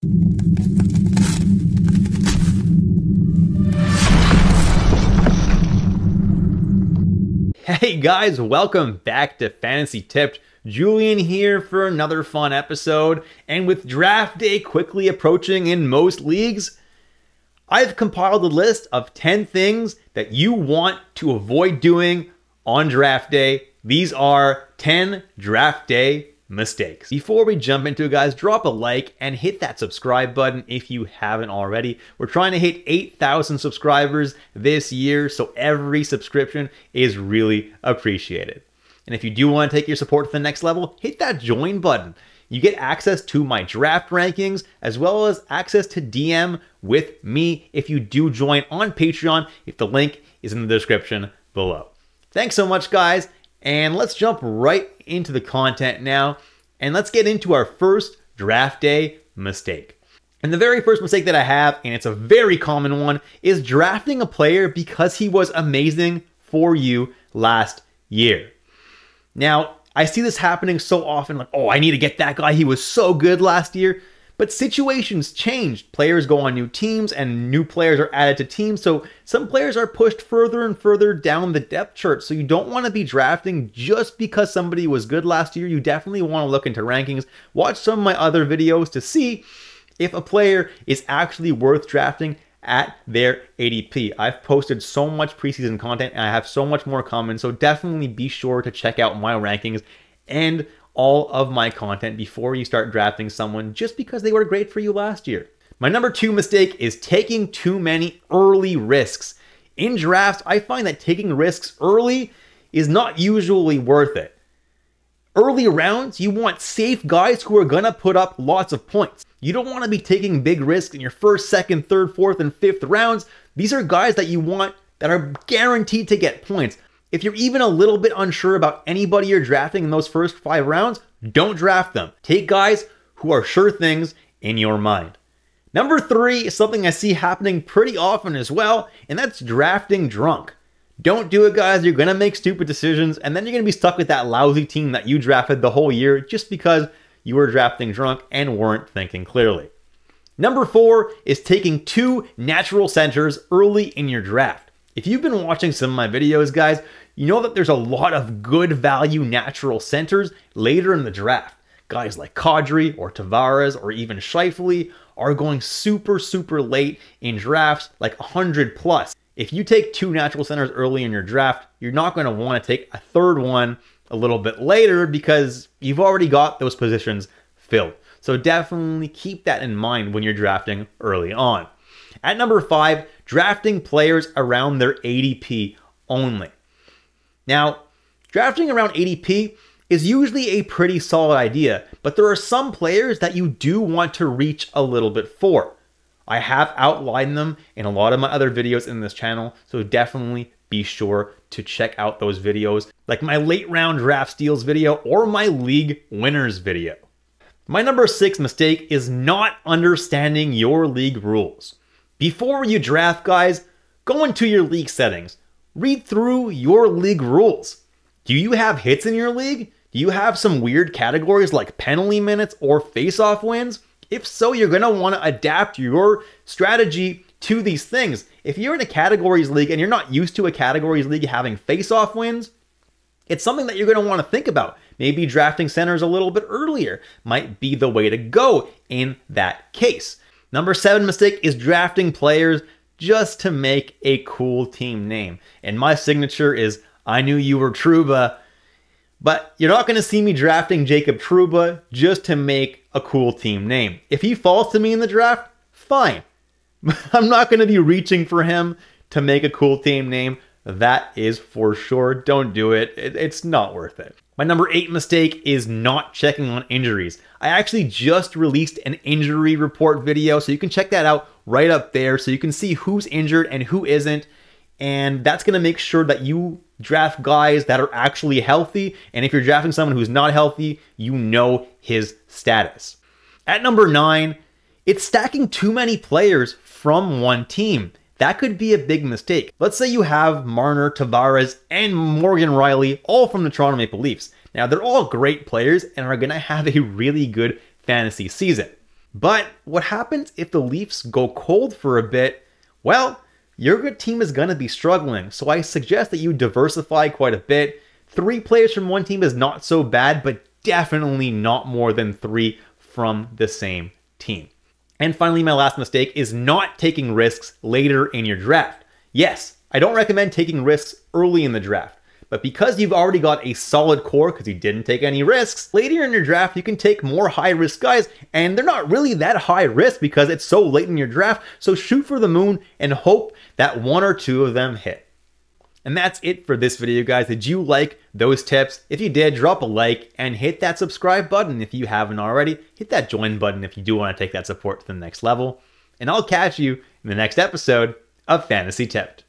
Hey guys, welcome back to Fantasy Tipped. Julian here for another fun episode, and with draft day quickly approaching in most leagues, I've compiled a list of 10 things that you want to avoid doing on draft day. These are 10 draft day mistakes. Before we jump into it, guys, drop a like and hit that subscribe button if you haven't already. We're trying to hit 8,000 subscribers this year, so every subscription is really appreciated. And if you do want to take your support to the next level, hit that join button. You get access to my draft rankings as well as access to DM with me if you do join on Patreon, if the link is in the description below. Thanks so much, guys. And let's jump right into the content now, and let's get into our first draft day mistake. And the very first mistake that I have, and it's a very common one, is drafting a player because he was amazing for you last year. Now, I see this happening so often, like, oh, I need to get that guy, he was so good last year. But situations change. Players go on new teams and new players are added to teams. So some players are pushed further and further down the depth chart. So you don't want to be drafting just because somebody was good last year. You definitely want to look into rankings. Watch some of my other videos to see if a player is actually worth drafting at their ADP. I've posted so much preseason content and I have so much more coming. So definitely be sure to check out my rankings and all of my content before you start drafting someone just because they were great for you last year. My number 2 mistake is taking too many early risks. In drafts, I find that taking risks early is not usually worth it. Early rounds, you want safe guys who are going to put up lots of points. You don't want to be taking big risks in your first, second, third, fourth, and fifth rounds. These are guys that you want that are guaranteed to get points. If you're even a little bit unsure about anybody you're drafting in those first 5 rounds, don't draft them. Take guys who are sure things in your mind. Number 3 is something I see happening pretty often as well, and that's drafting drunk. Don't do it, guys. You're going to make stupid decisions, and then you're going to be stuck with that lousy team that you drafted the whole year just because you were drafting drunk and weren't thinking clearly. Number 4 is taking 2 natural centers early in your draft. If you've been watching some of my videos, guys, you know that there's a lot of good value natural centers later in the draft. Guys like Kadri or Tavares or even Scheifele are going super late in drafts, like 100 plus. If you take 2 natural centers early in your draft, you're not going to want to take a third one a little bit later because you've already got those positions filled. So definitely keep that in mind when you're drafting early on. At number 5, drafting players around their ADP only. Now, drafting around ADP is usually a pretty solid idea, but there are some players that you do want to reach a little bit for. I have outlined them in a lot of my other videos in this channel, so definitely be sure to check out those videos, like my late round draft steals video or my league winners video. My number 6 mistake is not understanding your league rules. Before you draft, guys, go into your league settings. Read through your league rules. Do you have hits in your league? Do you have some weird categories like penalty minutes or face-off wins? If so, you're going to want to adapt your strategy to these things. If you're in a categories league and you're not used to a categories league having face-off wins, it's something that you're going to want to think about. Maybe drafting centers a little bit earlier might be the way to go in that case. Number 7 mistake is drafting players just to make a cool team name. And my signature is, I knew you were Trouba, but you're not going to see me drafting Jacob Trouba just to make a cool team name. If he falls to me in the draft, fine. I'm not going to be reaching for him to make a cool team name. That is for sure. Don't do it. It's not worth it. My number 8 mistake is not checking on injuries. I actually just released an injury report video, so you can check that out right up there so you can see who's injured and who isn't. And that's going to make sure that you draft guys that are actually healthy. And if you're drafting someone who's not healthy, you know his status. At number 9, it's stacking too many players from one team. That could be a big mistake. Let's say you have Marner, Tavares, and Morgan Rielly all from the Toronto Maple Leafs. Now, they're all great players and are going to have a really good fantasy season. But what happens if the Leafs go cold for a bit? Well, your good team is going to be struggling, so I suggest that you diversify quite a bit. 3 players from one team is not so bad, but definitely not more than 3 from the same team. And finally, my last mistake is not taking risks later in your draft. Yes, I don't recommend taking risks early in the draft, but because you've already got a solid core because you didn't take any risks, later in your draft you can take more high-risk guys, and they're not really that high risk because it's so late in your draft, so shoot for the moon and hope that 1 or 2 of them hit. And that's it for this video, guys. Did you like those tips? If you did, drop a like and hit that subscribe button if you haven't already. Hit that join button if you do want to take that support to the next level. And I'll catch you in the next episode of Fantasy Tipped.